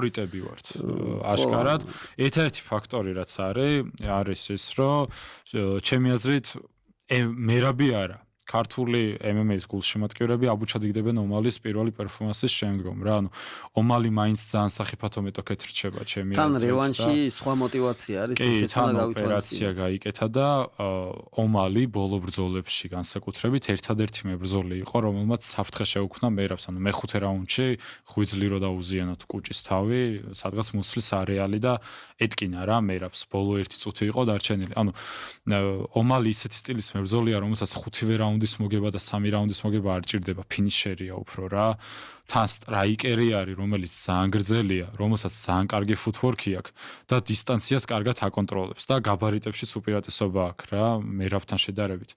ფავორიტები ვართ აშკარად. ერთ-ერთი ფაქტორი რაც არის ის, რომ ჩემი აზრით მერაბი არა. ქართული MMA-ის გულშემატკივრები აბუჩადიგდებენ ომალის პირველი პერფორმანსის შემდგომ რა. ანუ ომალი მაინც ძალიან სახიფათო მეტოქეთ რჩება ჩემი აზრით. თან რევანში სხვა мотиваცია არის ესეც უნდა ოპერაცია გაიკეთა და ომალი ბოლო ბრძოლებში განსაკუთრებით ერთადერთი მებრძოლი იყო, რომელმაც საფრთხე შეუქმნა მერაბს. ანუ მეხუთე რაუნდში ღვიძლი რო დაუზიანა თუ კუჭის თავი, სადღაც მუცლის არეალი და ეტკინა რა მერაბს. ბოლო 1 წუთი იყო დარჩენილი. ანუ ომალი ისეთი სტილის მებრძოლია, რომელსაც 5-ვე რაუნდის მოგება და 3 რაუნდის მოგება არ ჭირდება, ფინიშერია უფრო რა. თან სტრაიკერი არის, რომელიც ძალიან გრძელია, რომელსაც ძალიან კარგი ფუტვორკი აქვს და დისტანციას კარგად აკონტროლებს და გაბარიტებშიც უპირატესობა აქვს რა, მერაბთან შედარებით.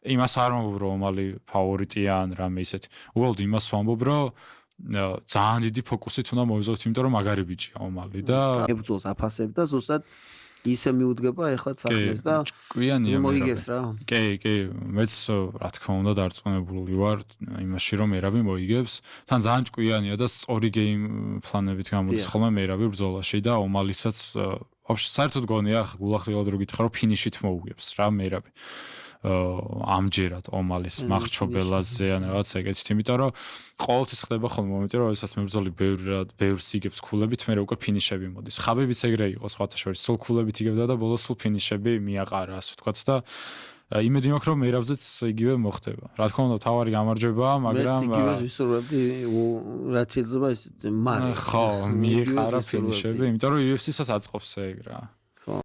იმას არ ვამბობ, რომ ომალი ფავორიტია ან რამე ისეთი. უბრალოდ იმას ვამბობ, რომ ძალიან დიდი ფოკუსით უნდა მოვიზოთ, იმიტომ რომ მაგარი ბიჭია ომალი და ებრძოლს აფასებ და ზუსტად ისე მიუდგება ეხლა საქმეს და კვიანია მოიგებს რა. კი, მეც რა თქმა უნდა დარწმუნებული ვარ იმაში, რომ მერაბი მოიგებს. თან ძალიან ჭკვიანია და სწორი გეიმ პლანებით გამოდის ხოლმე მერაბი ბრძოლაში და ომალისაც ვაფშე საერთოდ გონია გულახდილად რო გითხრა, რომ ფინიშით მოუგებს რა მერაბი. ამჯერად ომალის მახრჩობელაზე ან რაღაც ეგეთით, იმიტომ რომ ყოველთვის ხდება ხოლმე მომენტი, რომ შესაძ მებრძოლი ბევრს იგებს ქულებით, მე უკვე ფინიშები მოდის. ხაბებიც ეგრე იყო სხვათა შორის, სულ ქულებით იგებდა და ბოლოს სულ ფინიშები მიაყარა, ასე ვთქვათ და იმედი მაქვს, რომ მერაბზეც იგივე მოხდება. რა თქმა უნდა, თავარი გამარჯვებაა, მაგრამ მეც იგივე ვისურვებდი, რაც შეიძლება ის მარე. ხო, მიეყარა ფინიშები, იმიტომ რომ UFC-საც აწყობს ეგ რა.